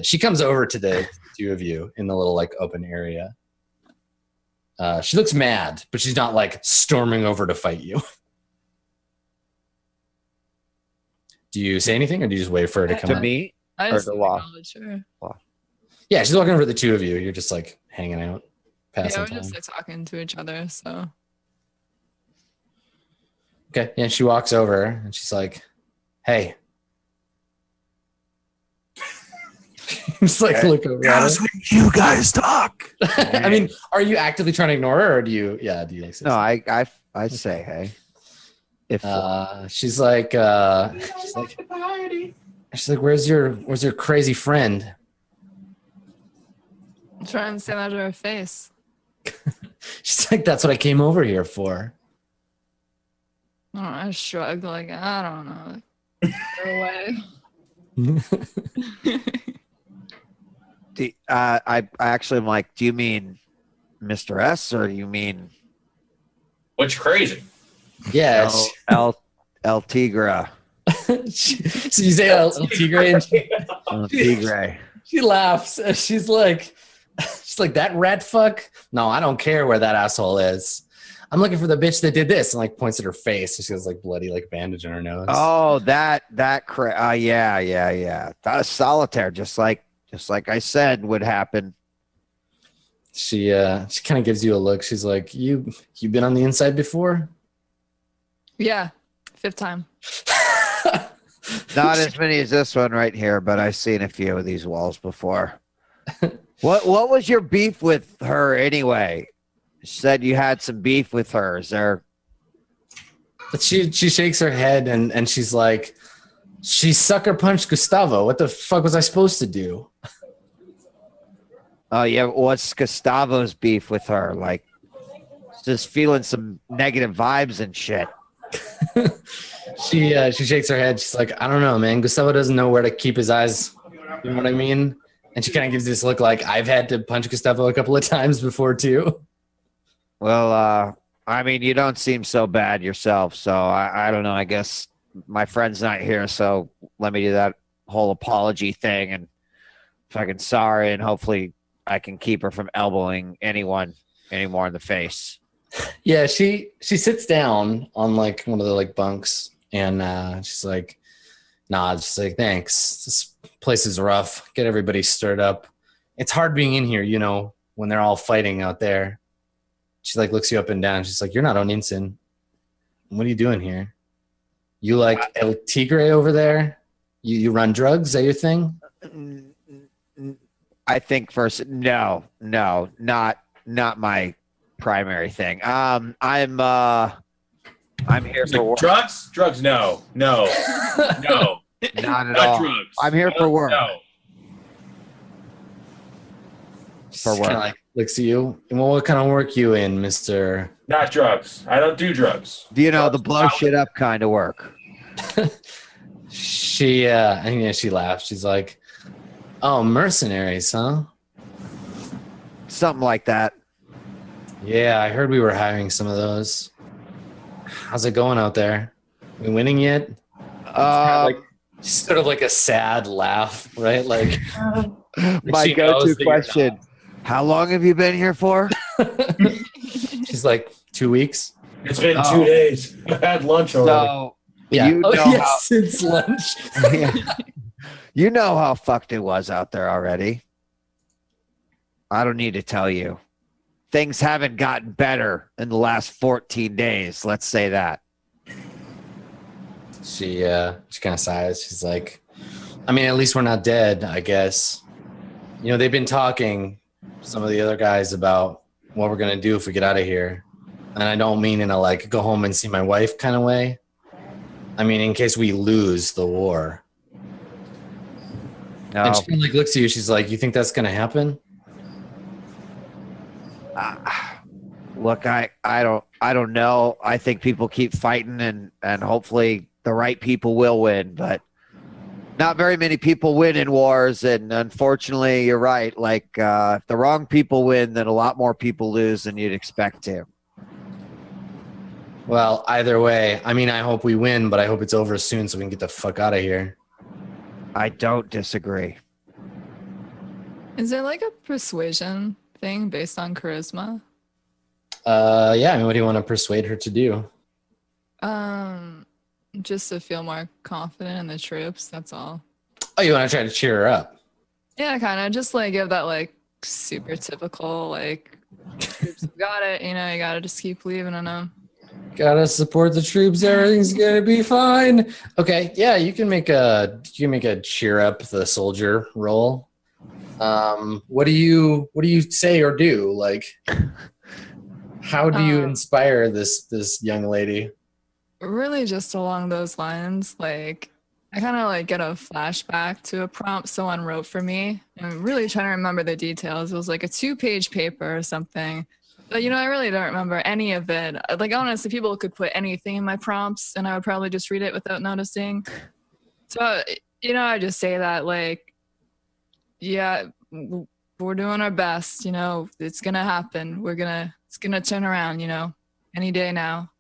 She comes over to the two of you in the little like open area. She looks mad, but she's not like storming over to fight you. Do you say anything, or do you just wait for her to come To me? I Or just the think law? sure. Yeah, she's walking over to the two of you. You're just like hanging out, passing Yeah, we're time. just like talking to each other. So Okay, yeah, she walks over and she's like, "Hey." Just like look over at her. You guys talk. I mean, are you actively trying to ignore her, or do you like say No, something? I say hey. If she's like, where's your crazy friend? I'm trying to say that to her face. She's like, that's what I came over here for. I don't know, I shrugged like, I don't know. Go away. I actually am like, do you mean Mr. S or you mean What's crazy? Yeah. El Tigra? So you say El Tigre, and El Tigre. she laughs. And she's like, that rat fuck? No, I don't care where that asshole is. I'm looking for the bitch that did this, and like points at her face. And she has like bloody like bandage on her nose. Oh, yeah. That's solitaire, just like I said would happen. She kind of gives you a look. She's like, you been on the inside before? Yeah, 5th time. Not as many as this one right here, but I've seen a few of these walls before. What was your beef with her anyway? You said you had some beef with her. Is there? But she shakes her head and she's like, she sucker punched Gustavo. What the fuck was I supposed to do? Oh yeah, what's Gustavo's beef with her? Like, just feeling some negative vibes and shit. She shakes her head. She's like, I don't know, man. Gustavo doesn't know where to keep his eyes. You know what I mean? And she kind of gives this look like, I've had to punch Gustavo a couple of times before too. Well, I mean, you don't seem so bad yourself, so I don't know. I guess my friend's not here, so let me do that whole apology thing and fucking sorry, and hopefully I can keep her from elbowing anyone anymore in the face. Yeah, she sits down on like one of the like bunks, and she's like, nods. She's like, thanks. This place is rough. Get everybody stirred up. It's hard being in here, you know, when they're all fighting out there. She like looks you up and down. She's like, you're not Oninsen. What are you doing here? You like El Tigre over there? You run drugs? Is that your thing? think first. No, not my primary thing. I'm here He's for like, work. drugs? No. Not at Not all. drugs. I'm here for work. No. For Kind work. of like looks at you. Well, what kind of work you in, Mister? Not drugs. I don't do drugs. Do you know the blow shit up kind of work? She laughed. She's like, "Oh, mercenaries, huh?" Something like that. Yeah, I heard we were hiring some of those. How's it going out there? We winning yet? Like sort of like a sad laugh, right? Like my she knows go-to that you're question: how long have you been here for? She's like 2 weeks. It's been 2 days. I've had lunch already. So Yeah. you know since lunch. you know how fucked it was out there already. I don't need to tell you. Things haven't gotten better in the last 14 days. Let's say that. She kind of sighs. She's like, I mean, at least we're not dead, I guess. You know, they've been talking, some of the other guys, about what we're going to do if we get out of here. And I don't mean in a like go home and see my wife kind of way. I mean, in case we lose the war. No. And she kind of like looks at you. She's like, you think that's going to happen? Look, I don't know. I think people keep fighting and hopefully the right people will win, but not very many people win in wars. And unfortunately, you're right. Like if the wrong people win, then a lot more people lose than you'd expect to. Well, either way, I mean, I hope we win, but I hope it's over soon so we can get the fuck out of here. I don't disagree. Is there like a persuasion thing based on charisma? Yeah, I mean, what do you want to persuade her to do? Just to feel more confident in the troops, that's all. Oh, you want to try to cheer her up? Yeah, kind of. Just like give that like super typical like troops have got it, you know, you gotta just keep believing in them. Gotta support the troops. Everything's gonna be fine. Okay, yeah, you can make a cheer up the soldier roll. What do you say or do? Like, how do you inspire this young lady? Really just along those lines. Like I kind of like get a flashback to a prompt someone wrote for me. I'm really trying to remember the details. It was like a 2-page paper or something. But, you know, I really don't remember any of it. Like, honestly, people could put anything in my prompts and I would probably just read it without noticing. So, you know, I just say that, like, yeah, we're doing our best, you know, it's going to happen. It's going to turn around, you know, any day now.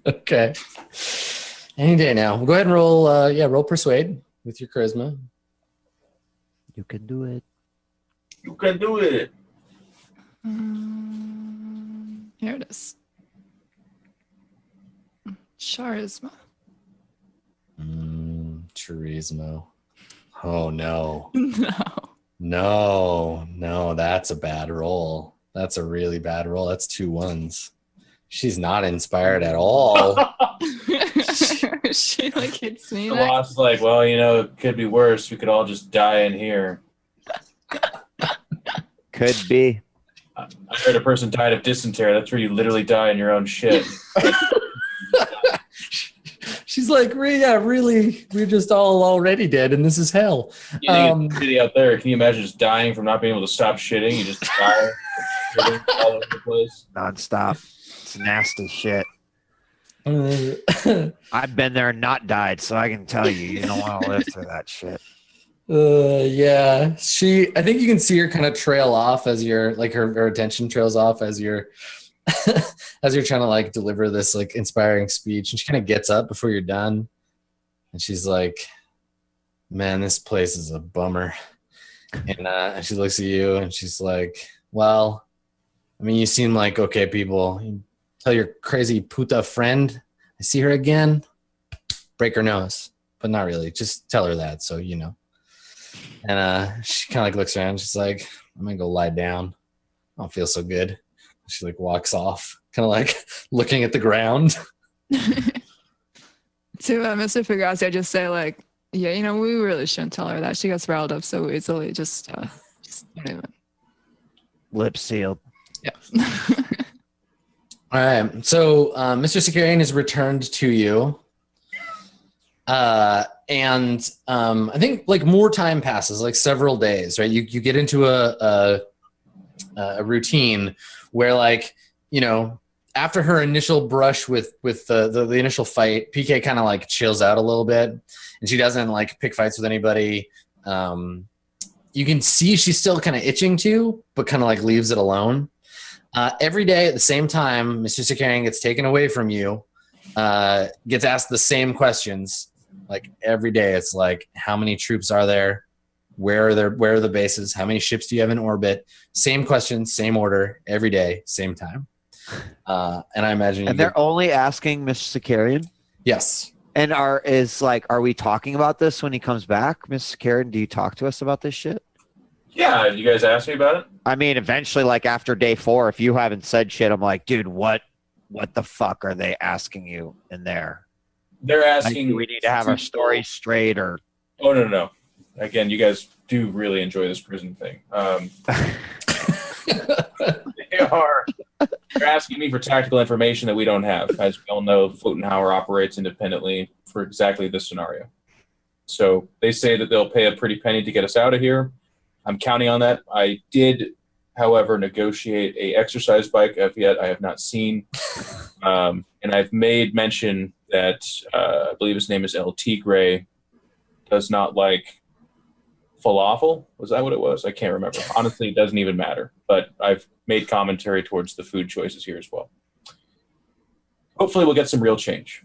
Okay. Any day now. We'll go ahead and roll, roll persuade with your charisma. You can do it. You can do it. Here it is. Charisma. Charisma. Oh, no. No. No, that's a bad roll. That's a really bad roll. That's 2 1s. She's not inspired at all. She like hits me. The boss like, well, you know, it could be worse. We could all just die in here. Could be. I heard a person died of dysentery. That's where you literally die in your own shit. She's like, really, we're just all already dead, and this is hell. City out there. Can you imagine just dying from not being able to stop shitting? You just die shitting all over the place. Nonstop. It's nasty shit. I've been there and not died, so I can tell you, you don't want to live through that shit. Yeah. I think you can see her kind of trail off as you're like her attention trails off as you're as you're trying to like deliver this like inspiring speech, and she kind of gets up before you're done, and she's like, man, this place is a bummer. And she looks at you and she's like, well, I mean, you seem like okay people. You tell your crazy puta friend I see her again, break her nose, but not really, just tell her that, so you know. And she kind of like looks around. She's like, I'm going to go lie down. I don't feel so good. She like walks off, kind of like looking at the ground. To Mr. Figrazzi, I just say like, Yeah, we really shouldn't tell her that. She gets riled up so easily. Just don't even. Lip sealed. Yeah. All right. So Mr. Sakarian is returned to you. And I think like more time passes, like several days, right? You get into a routine where, like, after her initial brush with the initial fight, PK kind of like chills out a little bit, and she doesn't like pick fights with anybody. You can see she's still kind of itching to, but kind of like leaves it alone. Every day at the same time, Mr. Sakarian gets taken away from you, gets asked the same questions. Like every day, it's like, how many troops are there? Where are the bases? How many ships do you have in orbit? Same questions, same order, every day, same time. And I imagine. And they're only asking Mr. Sakarian? Yes. And are we talking about this when he comes back, Mr. Sakarian? Do you talk to us about this shit? Yeah, you guys asked me about it? I mean, eventually, like after day 4, if you haven't said shit, I'm like, dude, what the fuck are they asking you in there? They're asking. Do we need to have our stories straight or? Oh, no. Again, you guys do really enjoy this prison thing. They're asking me for tactical information that we don't have. As we all know, Flotenhauer operates independently for exactly this scenario. So they say that they'll pay a pretty penny to get us out of here. I'm counting on that. I did, however, negotiate a exercise bike yet I have not seen. And I've made mention that I believe his name is El Tigre, does not like falafel. Was that what it was? I can't remember. Honestly, it doesn't even matter. But I've made commentary towards the food choices here as well. Hopefully we'll get some real change.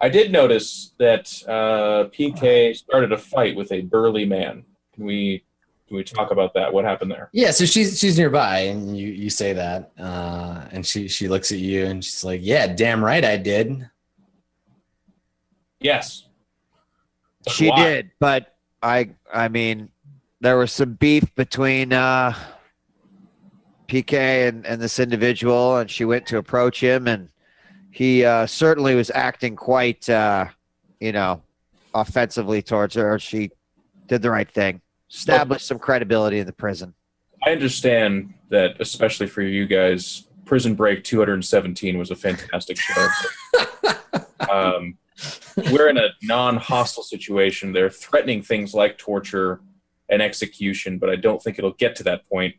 I did notice that PK started a fight with a burly man. Can we talk about that? What happened there? Yeah, so she's nearby, and you say that, and she looks at you, and she's like, "Yeah, damn right, I did." Yes, she did, but I mean, there was some beef between PK and this individual, and she went to approach him, and he certainly was acting quite, offensively towards her. She did the right thing. Established some credibility in the prison. I understand that, especially for you guys, Prison Break 217 was a fantastic show. We're in a non-hostile situation. They're threatening things like torture and execution, but I don't think it'll get to that point.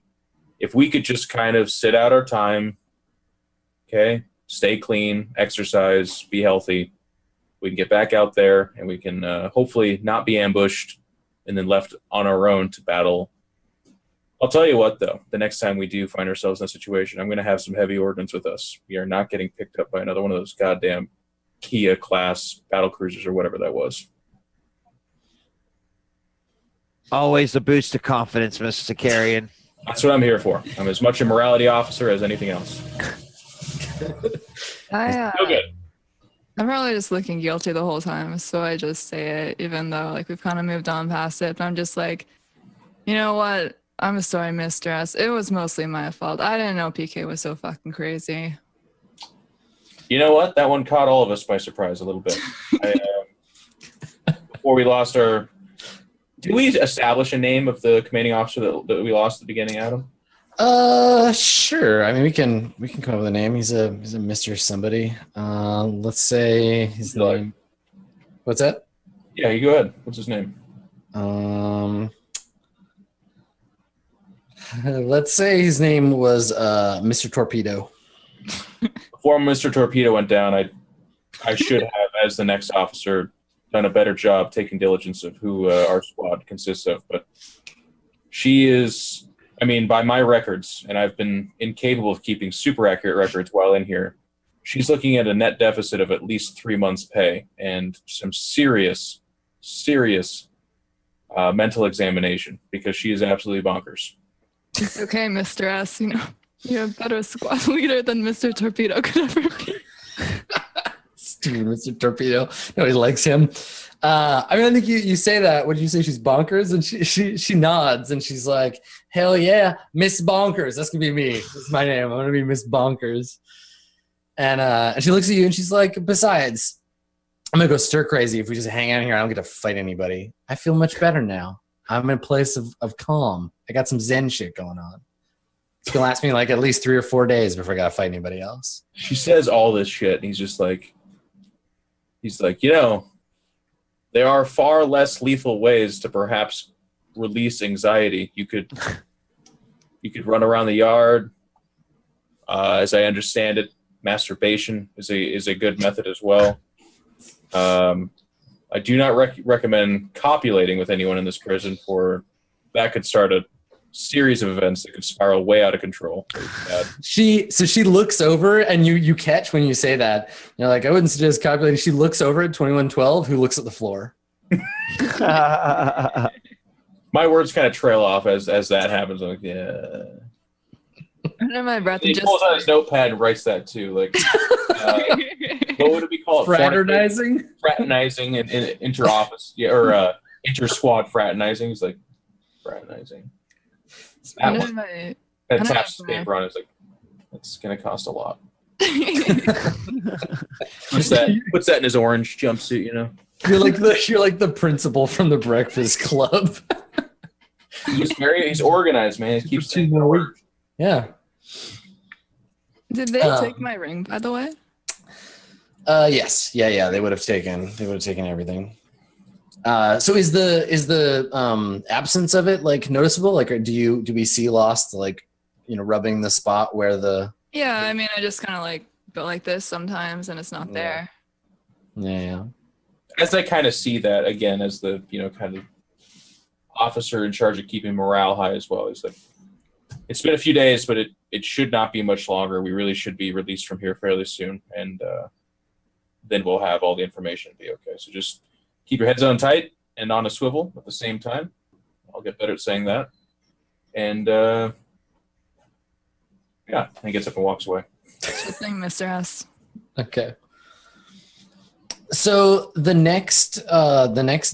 If we could just kind of sit out our time, okay, stay clean, exercise, be healthy, we can get back out there and we can hopefully not be ambushed and then left on our own to battle. I'll tell you what, though, the next time we do find ourselves in a situation, I'm going to have some heavy ordnance with us. We are not getting picked up by another one of those goddamn Kia-class battle cruisers or whatever that was. Always a boost of confidence, Mr. Sakarian. That's what I'm here for. I'm as much a morality officer as anything else. Feel good. I'm probably just looking guilty the whole time, so I just say it, even though like we've kind of moved on past it. But I'm just like, you know what? I'm sorry, mistress. It was mostly my fault. I didn't know PK was so fucking crazy. You know what? That one caught all of us by surprise a little bit. Before we lost our... Did we establish a name of the commanding officer that we lost at the beginning, Adam? Sure. I mean, we can come up with a name. He's a Mr. Somebody. Let's say his name. What's that? Yeah, you go ahead. What's his name? Let's say his name was Mr. Torpedo. Before Mr. Torpedo went down, I should have, as the next officer, done a better job taking diligence of who our squad consists of. But she is, I mean, by my records, and I've been incapable of keeping super accurate records while in here, she's looking at a net deficit of at least 3 months' pay and some serious mental examination because she is absolutely bonkers. It's okay, Mr. S. You're a better squad leader than Mr. Torpedo could ever be. Stupid Mr. Torpedo. Nobody likes him. I mean, I think you say that. What did you say? She's bonkers? And she nods and she's like, hell yeah, Miss Bonkers. That's going to be me. That's my name. I'm going to be Miss Bonkers. And she looks at you and she's like, besides, I'm gonna go stir crazy if we just hang out here. I don't get to fight anybody. I feel much better now. I'm in a place of calm. I got some Zen shit going on. It's gonna last me like at least 3 or 4 days before I gotta fight anybody else. She says all this shit, and he's like, you know, there are far less lethal ways to perhaps release anxiety. You could run around the yard. As I understand it, masturbation is a good method as well. I do not recommend copulating with anyone in this prison, for that could start a series of events that could spiral way out of control. She looks over, and you catch when you say that. You're like, I wouldn't suggest copulating. She looks over at 2112, who looks at the floor. My words kind of trail off as that happens. I'm like, yeah. Under my breath, He pulls out his notepad and writes that too. Like, what would it be called? Fraternizing and inter-office, or inter-squad fraternizing. He's like, fraternizing. That taps the paper on. It's like, that's gonna cost a lot. Puts that in his orange jumpsuit, you know. You're like the principal from the Breakfast Club. He's organized, man. He keeps saying the word. Yeah. Did they take my ring, by the way? Yes. Yeah. They would have taken everything. So is the absence of it like noticeable? Like, do we see Lost like, you know, rubbing the spot where the? Yeah, I mean, I just kind of like go like this sometimes, and it's not there. Yeah. As I kind of see that again as the, you know, kind of officer in charge of keeping morale high as well. He's like, it's been a few days, but it should not be much longer. We really should be released from here fairly soon, and then we'll have all the information and be okay. So just keep your heads on tight and on a swivel at the same time. I'll get better at saying that. And yeah, and he gets up and walks away. Good thing, Mr. S. Okay. So the next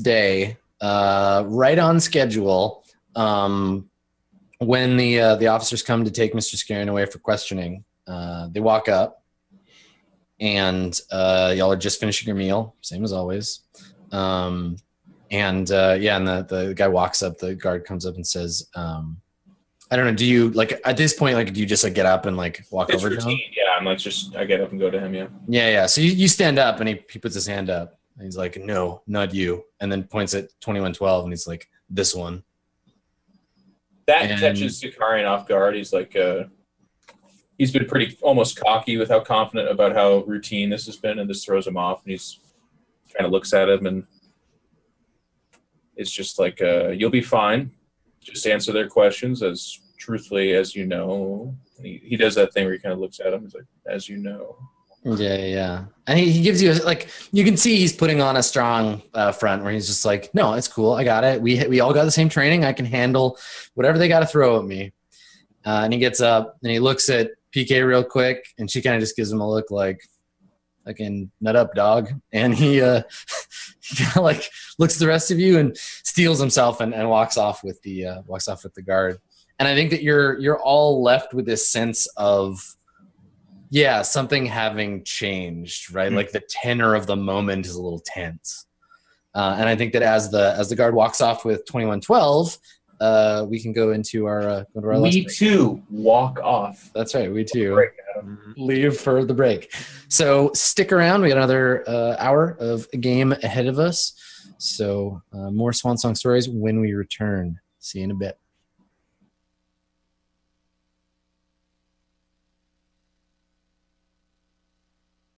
day, right on schedule, when the officers come to take Mr. Scarin away for questioning, they walk up, and y'all are just finishing your meal, same as always. And the guy walks up, the guard comes up and says, I don't know, do you, like, at this point, like, do you just, like, get up and, like, walk over to him? Yeah, I'm like, I get up and go to him, yeah. Yeah. So you stand up, and he puts his hand up, and he's like, no, not you, and then points at 2112, and he's like, this one. That catches Sicarian off guard. He's like, he's been pretty almost cocky with how confident about how routine this has been, and this throws him off, and he's kind of looks at him, and it's just like, you'll be fine. Just answer their questions as truthfully as you know. And he does that thing where he kind of looks at him. He's like, as you know. Yeah. And he gives you, like, you can see he's putting on a strong front where he's just like, no, it's cool. I got it. We all got the same training. I can handle whatever they got to throw at me. And he gets up and he looks at PK real quick, and she kind of just gives him a look like, fucking nut up, dog. And he kind of like looks at the rest of you and steals himself and walks off with the guard. And I think that you're all left with this sense of, yeah, something having changed, right? Like the tenor of the moment is a little tense. And I think that as the guard walks off with 2112, we can go into our we too walk off. That's right, we too leave for the break. So stick around. We got another hour of a game ahead of us. So more Swan Song Stories when we return. See you in a bit.